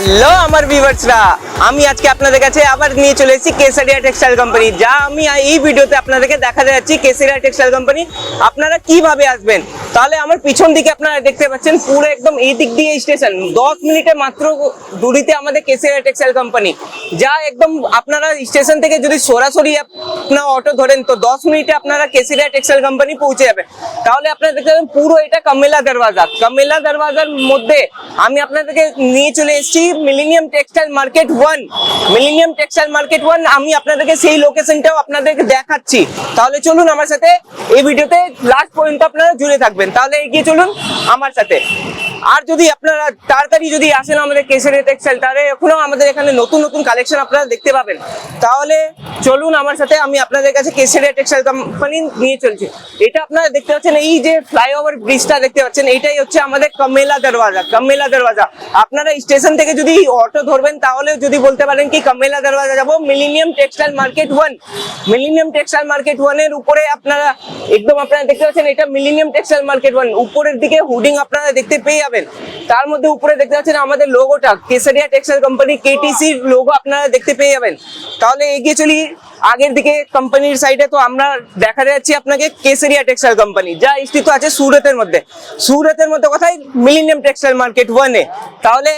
Hello আমার ভিউয়ার্সরা, আমি আজকে আপনাদের কাছে আবার নিয়ে চলে এসেছি কেসারিয়া টেক্সটাইল কোম্পানি। যা আমি এই ভিডিওতে আপনাদেরকে দেখাতে যাচ্ছি কেসারিয়া টেক্সটাইল কোম্পানি আপনারা কিভাবে আসবেন। তাহলে আমার পিছন দিকে আপনারা দেখতে পাচ্ছেন পুরো একদম এই দিক দিয়ে স্টেশন, 10 মিনিটে মাত্র দূরিতে আমাদের কেসারিয়া টেক্সটাইল কোম্পানি। যা একদম আপনারা স্টেশন থেকে যদি সরাসরি আপনার অটো ধরেন তো 10 মিনিটে আপনারা কেসারিয়া টেক্সটাইল কোম্পানি পৌঁছে যাবেন। তাহলে আপনারা দেখতে পাবেন পুরো এটা কামেলা দরওয়াজা। কামেলা দরওয়াজার মধ্যে আমি আপনাদেরকে নিয়ে চলে এসেছি millennium textile market 1। Millennium textile market 1 আমি আপনাদেরকে সেই লোকেশনটাও আপনাদেরকে দেখাচ্ছি। তাহলে চলুন আমার সাথে এই ভিডিওতে লাস্ট পর্যন্ত আপনারা জুড়ে থাকবেন। তাহলে এগিয়ে চলুন আমার সাথে। আর যদি আপনারা তাড়াতাড়ি যদি আসেন আমাদের কেসারিয়া টেক্সটাইল, তাহলে এখনো আমাদের এখানে নতুন নতুন কালেকশন আপনারা দেখতে পাবেন। তাহলে চলুন আমার সাথে, আমি আপনাদের কাছে কেসারিয়া টেক্সটাইল কোম্পানি নিয়ে চলছি। এটা আপনারা দেখতে পাচ্ছেন, এই যে ফ্লাইওভার ব্রিজটা দেখতে পাচ্ছেন, এটাই হচ্ছে আমাদের কামেলা দরওয়াজা। কামেলা দরওয়াজা আপনারা স্টেশন থেকে যদি অটো ধরবেন তাহলে যদি বলতে পারেন কি কামেলা দরওয়াজা যাবো, millennium textile market 1। Millennium textile market 1 এর উপরে আপনারা একদম আপনারা দেখতে পাচ্ছেন এটা মিলেনিয়াম টেক্সটাইল মার্কেট 1। উপরের দিকে হোর্ডিং আপনারা দেখতে পেয়ে যাবেন। তার মধ্যে উপরে দেখতে পাচ্ছেন আমাদের লোগোটা কেসারিয়া টেক্সটাইল কোম্পানি কেটিসি লোগো আপনারা দেখতে পেয়ে যাবেন। তাহলে এগিয়ে চলি আগের দিকে কোম্পানির সাইডে। তো আমরা দেখা যাচ্ছি আপনাকে কেসারিয়া টেক্সটাইল কোম্পানি, যা স্থিত আছে সুরতের মধ্যে। সুরতের মধ্যে কোথায়? মিলেনিয়াম টেক্সটাইল মার্কেট 1 এ। তাহলে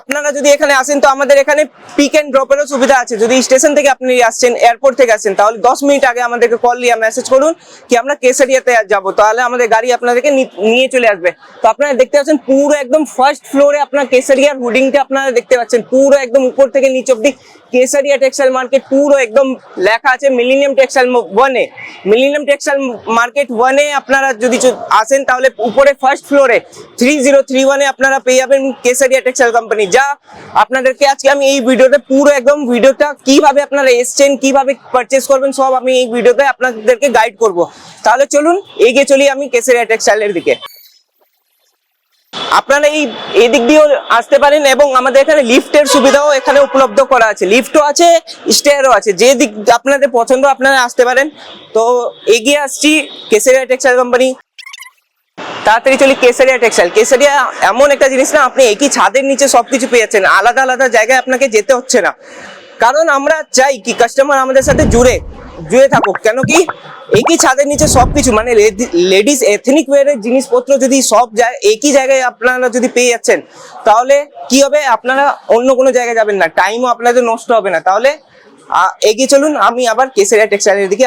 আপনারা যদি এখানে আসেন তো আমাদের এখানে পিক এন্ড ড্রপেরও সুবিধা আছে। যদি স্টেশন থেকে আপনি আসছেন, এয়ারপোর্ট থেকে আসছেন, তাহলে 10 মিনিট আগে আমাদেরকে কল দিয়ে মেসেজ করুন কি আমরা কেসারিয়াতে যাব, তাহলে আমাদের গাড়ি আপনাদেরকে নিয়ে চলে আসবে। তো আপনারা দেখতে পাচ্ছেন পুরো একদম ফার্স্ট ফ্লোরে আপনার কেসারিয়ার হোর্ডিংটা আপনারা দেখতে পাচ্ছেন, পুরো একদম উপর থেকে নিচ অব্দি কেসারিয়া টেক্সটাইল মার্কেট পুরো একদম লেখা আছে মিলেনিয়াম টেক্সটাইল 1 এ। মিলেনিয়াম টেক্সটাইল মার্কেট 1 এ আপনারা যদি আসেন তাহলে উপরে ফার্স্ট ফ্লোরে 3031 এ আপনারা পেয়ে যাবেন কেসারিয়া টেক্সটাইল কোম্পানি। যা আপনাদেরকে আজকে আমি এই ভিডিওতে পুরো একদম ভিডিওটা কিভাবে আপনারা এসছেন, কিভাবে পারচেজ করবেন, সব আমি এই ভিডিওতে আপনাদেরকে গাইড করব। তাহলে চলুন এগিয়ে চলি আমি কেসারিয়া টেক্সটাইলের দিকে। আপনারা এই দিক দিয়েও আসতে পারেন এবং আমাদের এখানে লিফটের সুবিধাও এখানে উপলব্ধ করা আছে। লিফটও আছে, স্টেয়ারও আছে, যে দিক আপনাদের পছন্দ আপনারা আসতে পারেন। তো এগিয়ে আসছি কেসারিয়া টেক্সটাইল কোম্পানি। তাড়াতাড়ি চলি কেসারিয়া টেক্সটাইল। কেসারিয়া এমন একটা জিনিস না, আপনি একই ছাদের নিচে সবকিছু পেয়ে যাচ্ছেন, আলাদা আলাদা জায়গায় আপনাকে যেতে হচ্ছে না। কারণ আমরা চাই কি কাস্টমার আমাদের সাথে জুড়ে থাকুক। কেন কি একই ছাদের নিচে সবকিছু মানে লেডিস এথনিক ওয়্যারের জিনিসপত্র যদি সব একই জায়গায় আপনারা যদি পেয়ে যাচ্ছেন, তাহলে কি হবে, আপনারা অন্য কোনো জায়গায় যাবেন না, টাইমও আপনাদের নষ্ট হবে না। তাহলে এগিয়ে চলুন, আমি আবার কেসারিয়া টেক্সটাইলের দিকে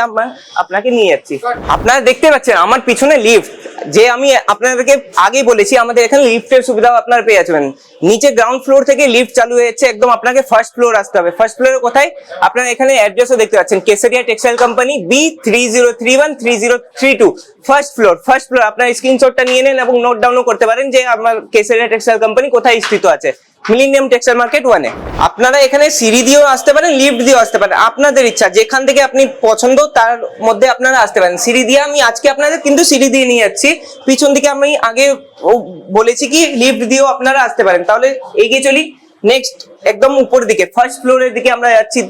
আপনাকে নিয়ে যাচ্ছি। আপনারা দেখতে পাচ্ছেন আমার পিছনে লিফট, যে আমি আপনাদেরকে আগেই বলেছি আমাদের এখানে লিফটের সুবিধাও আপনারা পেয়ে যাচ্ছেন। নিচে গ্রাউন্ড ফ্লোর থেকে লিফট চালু হয়েছে, একদম আপনাকে ফার্স্ট ফ্লোর আসতে হবে। ফার্স্ট ফ্লোরে কোথায় আপনারা এখানে অ্যাড্রেসও দেখতে পাচ্ছেন, Kesariya textile company B30313032 first floor. First floor আপনার স্ক্রিনশটটা নিয়ে নেন এবং নোট ডাউনও করতে পারেন যে আমার কেসারিয়া টেক্সটাইল কোম্পানি কোথায় স্থিত আছে। মিলেনিয়াম টেক্সটাইল মার্কেট 1 এ। আপনারা এখানে সিঁড়ি দিয়েও আসতে পারেন, লিফট দিয়েও আসতে পারেন, আপনাদের ইচ্ছা, যেখান থেকে আপনি পছন্দ তার মধ্যে আপনারা আসতে পারেন। সিঁড়ি দিয়ে আমি আজকে আপনাদের কিন্তু সিঁড়ি দিয়ে নিয়ে যাচ্ছি, পিছন দিকে আমি আগে বলেছি কি লিফট দিয়েও আপনারা আসতে পারেন। তাহলে এগিয়ে চলি নেক্সট একদম উপরের দিকে, ফার্স্ট ফ্লোরের দিকে আমরা যাচ্ছি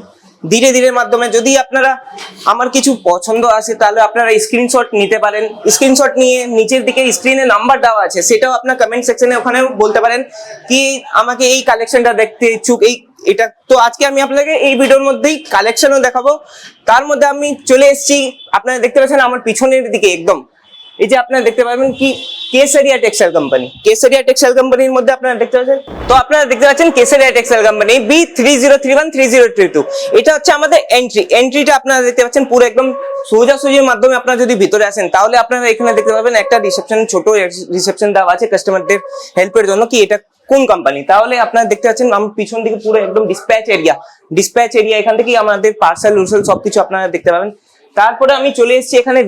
ধীরে ধীরে মাধ্যমে। যদি আপনারা আমার কিছু পছন্দ আসে তাহলে আপনারা স্ক্রিনশট নিতে পারেন। স্ক্রিনশট নিয়ে নিচের দিকে স্ক্রিনে নাম্বার দেওয়া আছে, সেটাও আপনার কমেন্ট সেকশনে ওখানে বলতে পারেন কি আমাকে এই কালেকশনটা দেখতে ইচ্ছুক। এটা তো আজকে আমি আপনাকে এই ভিডিওর মধ্যেই কালেকশনও দেখাবো। তার মধ্যে আমি চলে এসেছি, আপনারা দেখতে পাচ্ছেন আমার পিছনের দিকে একদম, এই যে আপনারা দেখতে পাবেন কি কেসারিয়া টেক্সটাইল কোম্পানি। কেসারিয়া টেক্সটাইল কোম্পানির মধ্যে আপনারা দেখতে পাচ্ছেন, তো আপনারা দেখতে পাচ্ছেন কেসারিয়া টেক্সটাইল কোম্পানি B30313032। এটা হচ্ছে আমাদের এন্ট্রিটা আপনারা দেখতে পাচ্ছেন পুরো একদম সোজাসুজির মাধ্যমে। আপনারা যদি ভিতরে আসেন তাহলে আপনারা এখানে দেখতে পাবেন একটা রিসেপশন, ছোট রিসেপশন দেওয়া আছে কাস্টমারদের হেল্পের জন্য কি এটা কোন কোম্পানি। তাহলে আপনারা দেখতে পাচ্ছেন আমার পিছন দিকে পুরো একদম ডিসপ্যাচ এরিয়া, এখান থেকে আমাদের পার্সেল সবকিছু আপনারা দেখতে পাবেন। তারপরে আমি চলে এসেছি এখানে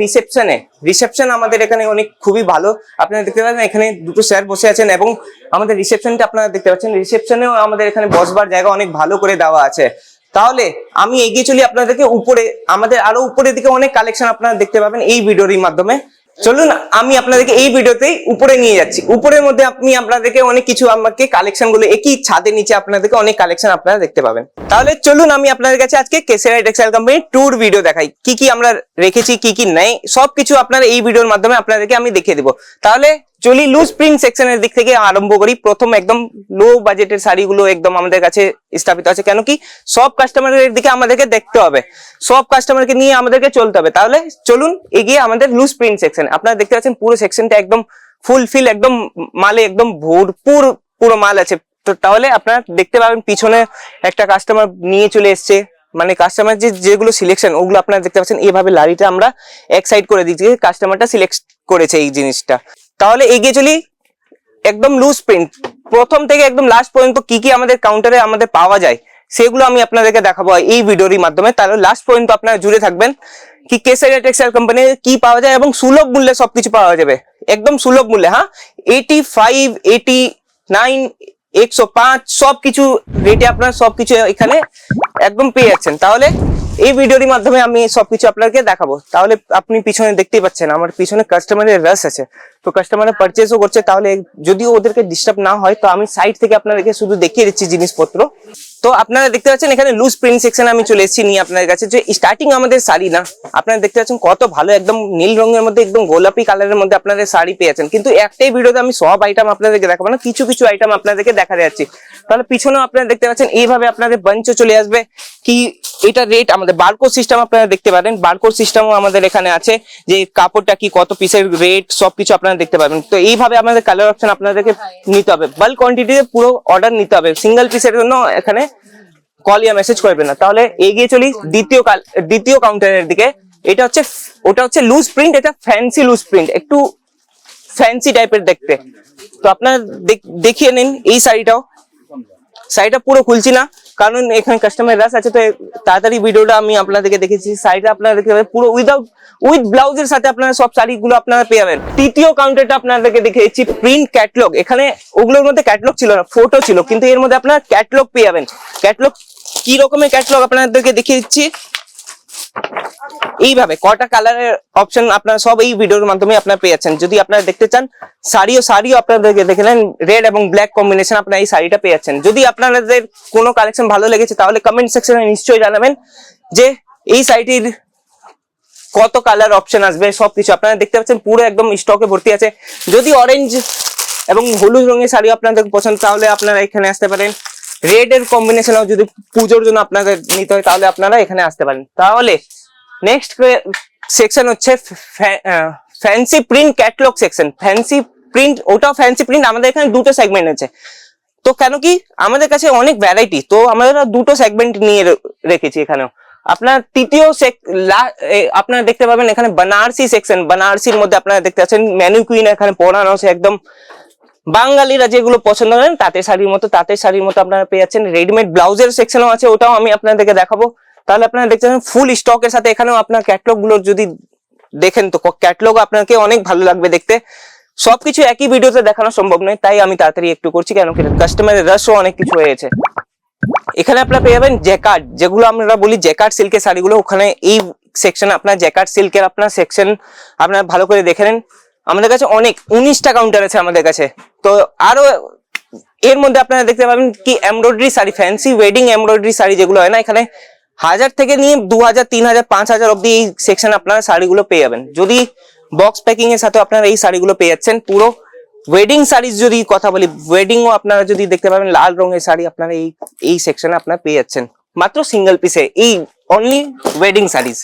রিসেপশন আমাদের এখানে অনেক খুবই ভালো। আপনারা দেখতে পাচ্ছেন এখানে দুটো স্যার বসে আছেন এবং আমাদের রিসেপশনটা আপনারা দেখতে পাচ্ছেন, রিসেপশনেও আমাদের এখানে বসবার জায়গা অনেক ভালো করে দেওয়া আছে। তাহলে আমি এগিয়ে চলি আপনাদেরকে উপরে, আমাদের আরো উপরের দিকে অনেক কালেকশন আপনারা দেখতে পাবেন এই ভিডিওর মাধ্যমে। চলুন আমি আপনাদেরকে এই ভিডিওতেই উপরে নিয়ে যাচ্ছি। উপরের মধ্যে আপনি আপনাদেরকে অনেক কিছু আমাকে কালেকশন গুলো একই ছাদের নিচে আপনাদেরকে অনেক কালেকশন আপনারা দেখতে পাবেন। তাহলে চলুন আমি আপনাদের কাছে আজকে কেসারিয়া টেক্সটাইল কোম্পানির ট্যুর ভিডিও দেখাই, কি কি আমরা রেখেছি কি কি নেই সবকিছু আপনারা এই ভিডিওর মাধ্যমে আপনাদেরকে আমি দেখিয়ে দেবো। তাহলে চলি লুজ প্রিন্ট সেকশনের দিক থেকে আরম্ভ করি। প্রথম একদম লো বাজেটের শাড়িগুলো একদম আমাদের কাছে স্থাপিত আছে, কেন কি সব কাস্টমারের দিকে আমাদেরকে দেখতে হবে, সব কাস্টমারকে নিয়ে আমাদেরকে চলতে হবে। তাহলে চলুন এগিয়ে আমাদের লুজ প্রিন্ট সেকশন। আপনারা দেখতে পাচ্ছেন পুরো সেকশনটা একদম ফুলফিল, একদম মালে একদম ভরপুর পুরো মাল আছে। তো তাহলে আপনারা দেখতে পাবেন পিছনে একটা কাস্টমার নিয়ে চলে এসছে, মানে কাস্টমার যেগুলো সিলেকশন ওগুলো আপনারা দেখতে পাচ্ছেন এইভাবে লারিটা আমরা এক সাইড করে দিচ্ছি, কাস্টমারটা সিলেক্ট করেছে এই জিনিসটা। তাহলে এগিয়ে চলি একদম লুজ প্রিন্ট প্রথম থেকে একদম লাস্ট পর্যন্ত কি কি আমাদের কাউন্টারে আমাদের পাওয়া যায় সেগুলো আমি আপনাদেরকে দেখাবো এই ভিডিওর মাধ্যমে। তাহলে লাস্ট পর্যন্ত আপনারা জুড়ে থাকবেন কি কেসারিয়া টেক্সটাইল কোম্পানির কি পাওয়া যায় এবং সুলভ মূল্যে সবকিছু পাওয়া যাবে, একদম সুলভ মূল্যে। হ্যাঁ, 85, 89, 105 সবকিছু রেটে আপনারা সবকিছু এখানে একদম পেয়ে যাচ্ছেন। তাহলে এই ভিডিওর মাধ্যমে আমি সবকিছু আপনাকে দেখাবো। তাহলে আপনি পিছনে দেখতেই পাচ্ছেন আমার পিছনে কাস্টমারের রাশ আছে, তো কাস্টমাররা পারচেজও করছে। তাহলে যদিও ওদেরকে ডিস্টার্ব না হয় তো আমি সাইড থেকে আপনাদেরকে শুধু দেখিয়ে দিচ্ছি জিনিসপত্র। তো আপনারা দেখতে পাচ্ছেন এখানে লুজ প্রিন্ট সেকশন আমি চলে এসেছি নিয়ে আপনাদের কাছে। যে স্টার্টিং আমাদের শাড়ি না, আপনারা দেখতে পাচ্ছেন কত ভালো একদম নীল রঙের মধ্যে একদম গোলাপি কালারের মধ্যে আপনাদের শাড়ি পেয়েছেন। কিন্তু একটাই ভিডিওতে আমি সব আইটেম আপনাদেরকে দেখাবো না, কিছু কিছু আইটেম আপনাদেরকে দেখা যাচ্ছে। তাহলে পিছনেও আপনারা দেখতে পাচ্ছেন এইভাবে আপনাদের বাঞ্চও চলে আসবে। কি এটা রেট আমাদের বারকোড সিস্টেম আপনারা দেখতে পারেন, বারকোড সিস্টেমও আমাদের এখানে আছে যে কাপড়টা কি কত পিসের রেট সবকিছু আপনারা দেখতে পাবেন। তো এইভাবে আমাদের কালার অপশন আপনাদেরকে নিতে হবে, বাল্ক কোয়ান্টিটিতে পুরো অর্ডার নিতে হবে, সিঙ্গেল পিসের জন্য এখানে কল ইয়া মেসেজ করবেন না। তাহলে এগিয়ে চলি দ্বিতীয় কাউন্টারের দিকে। এটা হচ্ছে ওটা হচ্ছে লুজ প্রিন্ট, এটা ফ্যান্সি লুজ প্রিন্ট, একটু ফ্যান্সি টাইপের দেখতে। তো আপনারা দেখিয়ে নিন এই শাড়িটা পুরো খুলছি না কারণ এখানে কাস্টমার রাশ আছে, তো তাড়াতাড়ি ভিডিওটা আমি আপনাদেরকে দেখেছি। শাড়িটা আপনারা দেখতে পাবেন পুরো উইথ ব্লাউজের সাথে আপনারা সব শাড়িগুলো আপনারা পেয়ে যাবেন। তৃতীয় কাউন্টারটা আপনাদেরকে দেখিয়েছি প্রিন্ট ক্যাটলগ। এখানে ওগুলোর মধ্যে ক্যাটলগ ছিল না, ফটো ছিল, কিন্তু এর মধ্যে আপনারা ক্যাটলগ পেয়ে যাবেন। ক্যাটলগ কি রকমের ক্যাটলগ আপনাদেরকে দেখিয়ে দিচ্ছি। এইভাবে কটা কালারের অপশন আপনারা সব এই ভিডিওর মাধ্যমে আপনারা পেয়ে যাচ্ছেন। যদি আপনারা দেখতে চান শাড়িও আপনাদেরকে দেখে নেন, রেড এবং ব্ল্যাক কম্বিনেশন আপনারা এই শাড়িটা পেয়ে যাচ্ছেন। যদি আপনাদের কোনো কালেকশন ভালো লেগেছে তাহলে কমেন্ট সেকশনে নিশ্চয়ই জানাবেন যে এই শাড়িটির কত কালার অপশন আসবে সবকিছু আপনারা দেখতে পাচ্ছেন পুরো একদম স্টকে ভর্তি আছে। যদি অরেঞ্জ এবং হলুদ রঙের শাড়ি আপনাদের পছন্দ তাহলে আপনারা এখানে আসতে পারেন। রেড এর কম্বিনেশন যদি পুজোর জন্য আপনাদের নিতে হয় তাহলে আপনারা এখানে আসতে পারেন। তাহলে নেক্সট সেকশন হচ্ছে fancy print catalogue section. Fancy print, ওটাও ফ্যান্সি প্রিন্ট, আমাদের এখানে দুটো সেগমেন্ট আছে। তো কেন কি আমাদের কাছে অনেক ভ্যারাইটি, তো আমরা দুটো সেগমেন্ট নিয়ে রেখেছি এখানেও। আপনার আপনারা দেখতে পাবেন এখানে বানারসি সেকশন, বানারসির মধ্যে আপনারা দেখতে পাচ্ছেন ম্যানিকুইন এখানে পরানো আছে, একদম বাঙালিরা যেগুলো পছন্দ করেন তাঁতের শাড়ির মতো আপনারা পেয়ে যাচ্ছেন। রেডিমেড ব্লাউজের সেকশনও আছে, ওটাও আমি আপনাদেরকে দেখাবো। তাহলে আপনারা দেখতে পাচ্ছেন ফুল স্টকের সাথে এখানেও আপনার ক্যাটলগ গুলো যদি দেখেন তো ক্যাটলগ আপনাকে অনেক ভালো লাগবে দেখতে। সবকিছু একই ভিডিওতে দেখানো সম্ভব নয়, তাই আমি তাড়াতাড়ি একটু করছি কেন কি কাস্টমারের রাশও অনেক কিছু হয়েছে। এখানে আপনারা পেয়ে যাবেন জ্যাকার্ড, যেগুলো আমরা বলি জ্যাকার্ড সিল্কের শাড়িগুলো, ওখানে এই সেকশনে আপনার জ্যাকার্ড সিল্কের আপনার সেকশন আপনারা ভালো করে দেখে নেন। আমাদের কাছে অনেক 19টা কাউন্টার আছে আমাদের কাছে। তো আরো এর মধ্যে আপনারা দেখতে পাবেন কি embroidery sari, fancy wedding embroidery sari যেগুলো হয় না, এখানে 1000 থেকে নিয়ে 2000, 3000, 5000 অব্দি এই সেকশনে আপনারা শাড়িগুলো পেয়ে যাবেন। যদি বক্স প্যাকিং এর সাথে আপনারা এই শাড়িগুলো পেয়ে যাচ্ছেন। পুরো ওয়েডিং শাড়ি যদি কথা বলি, ওয়েডিং ও আপনারা যদি দেখতে পাবেন লাল রঙের শাড়ি আপনারা এই সেকশনে আপনারা পেয়ে যাচ্ছেন মাত্র সিঙ্গেল পিসে, এই অনলি ওয়েডিং শাড়িজ।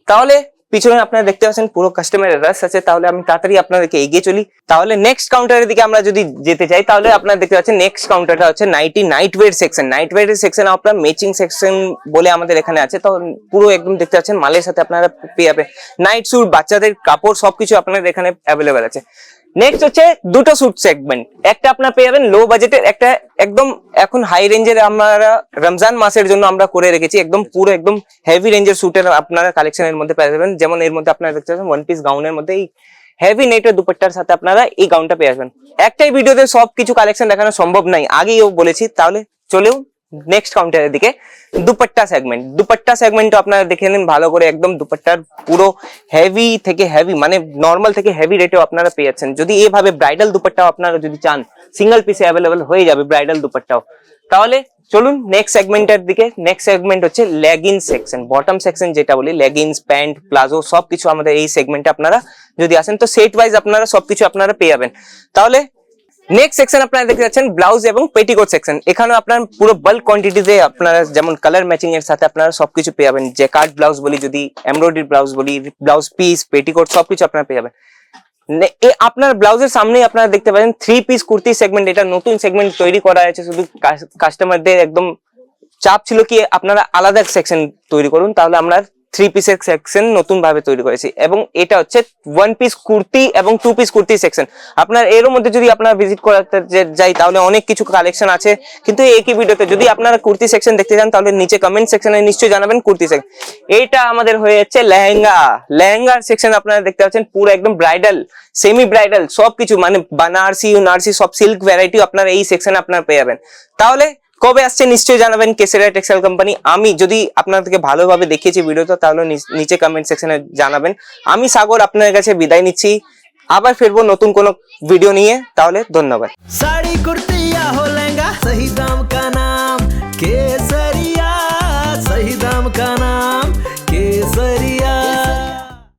তাহলে পিছনে আপনারা দেখতে পাচ্ছেন পুরো কাস্টমারের রাশ আছে। তাহলে আমি তাড়াতাড়ি আপনাদেরকে এগিয়ে চলি। তাহলে নেক্সট কাউন্টারের দিকে আমরা যদি যেতে চাই তাহলে আপনারা দেখতে পাচ্ছেন নেক্সট কাউন্টারটা হচ্ছে night wire section. Night wire section আপনার ম্যাচিং সেকশন বলে আমাদের এখানে আছে। তো পুরো একদম দেখতে পাচ্ছেন মালের সাথে আপনারা পেয়ে যাবেন নাইট স্যুট, বাচ্চাদের কাপড় সবকিছু আপনাদের এখানে অ্যাভেলেবেল আছে। নেক্সট হচ্ছে দুটো স্যুট সেগমেন্ট, একটা আপনার পেয়ে যাবেন লো বাজেটের, একটা একদম এখন হাই রেঞ্জের আমরা রমজান মাসের জন্য আমরা করে রেখেছি। একদম পুরো একদম হেভি রেঞ্জের স্যুটের আপনারা কালেকশনের মধ্যে পেয়ে যাবেন। যেমন এর মধ্যে আপনারা দেখতে পাচ্ছেন ওয়ান পিস গাউনের মধ্যে এই হেভি নেটের দুপাট্টার সাথে আপনারা এই গাউনটা পেয়ে যাবেন। একটাই ভিডিওতে সব কিছু কালেকশন দেখানো সম্ভব নাই, আগেও বলেছি। তাহলে চলেও নেক্সট কাউন্টারের দিকে দুপাট্টা সেগমেন্টও আপনারা দেখে নিন ভালো করে, একদম দুপাট্টার পুরো হেভি থেকে হেভি, মানে নর্মাল থেকে হেভি রেটেও আপনারা পেয়ে যাচ্ছেন। যদি এভাবে ব্রাইডাল দুপাট্টাও আপনারা যদি চান, সিঙ্গেল পিসে অ্যাভেলেবল হয়ে যাবে ব্রাইডাল দুপাট্টাও। তাহলে চলুন নেক্সট সেগমেন্টের দিকে। নেক্সট সেগমেন্ট হচ্ছে লেগিংস সেকশন, বটম সেকশন যেটা বলি, লেগিংস, প্যান্ট, প্লাজো সবকিছু আমাদের এই সেগমেন্টে আপনারা যদি আসেন তো সেট ওয়াইজ আপনারা সবকিছু আপনারা পেয়ে যাবেন। তাহলে নেক্সট সেকশন আপনারা দেখতে যাচ্ছেন ব্লাউজ এবং পেটিকোট সেকশন। এখানে আপনার পুরো বাল্ক কোয়ান্টিটিতে আপনারা যেমন কালার ম্যাচিং এর সাথে আপনারা সবকিছু পেয়ে যাবেন। জ্যাকার্ড ব্লাউজ বলি, যদি এমব্রয়ডারি ব্লাউজ বলি, ব্লাউজ পিস, পেটিকোট সবকিছু আপনারা পেয়ে যাবেন। আপনার ব্লাউজের সামনেই আপনারা দেখতে পাচ্ছেন 3 পিস কুর্তি সেগমেন্ট। এটা নতুন সেগমেন্ট তৈরি করা হয়েছে, শুধু কাস্টমারদের একদম চাপ ছিল কি আপনারা আলাদা সেকশন তৈরি করুন, তাহলে আমরা 3 পিসের সেকশন নতুন ভাবে তৈরি করেছি। এবং এটা হচ্ছে 1 পিস কুর্তি এবং 2 পিস কুর্তি সেকশন। আপনার এর মধ্যে যদি আপনারা ভিজিট করতে যাই তাহলে অনেক কিছু কালেকশন আছে, কিন্তু একই ভিডিওতে যদি আপনারা কুর্তি সেকশন দেখতে চান তাহলে নিচে কমেন্ট সেকশনে নিশ্চয়ই জানাবেন কুর্তি সেকশন। এইটা আমাদের হয়ে যাচ্ছে লেহেঙ্গার সেকশন। আপনারা দেখতে পাচ্ছেন পুরো একদম ব্রাইডাল, সেমি ব্রাইডাল সবকিছু, মানে বানারসি, ইউনারসি সব সিল্ক ভ্যারাইটি আপনারা এই সেকশনে আপনারা পেয়ে যাবেন। তাহলে কবে আসছে নিশ্চয়ই জানাবেন কেসরিয়া টেক্সটাইল কোম্পানি। আমি যদি আপনাদেরকে ভালোভাবে দেখিয়েছি ভিডিওটা তাহলে নিচে কমেন্ট সেকশনে জানাবেন। আমি সাগর আপনাদের কাছে বিদায় নিচ্ছি, আবার ফিরবো নতুন কোনো ভিডিও নিয়ে। তাহলে ধন্যবাদ। साड़ी कुर्ती या हो लहंगा, सही दाम का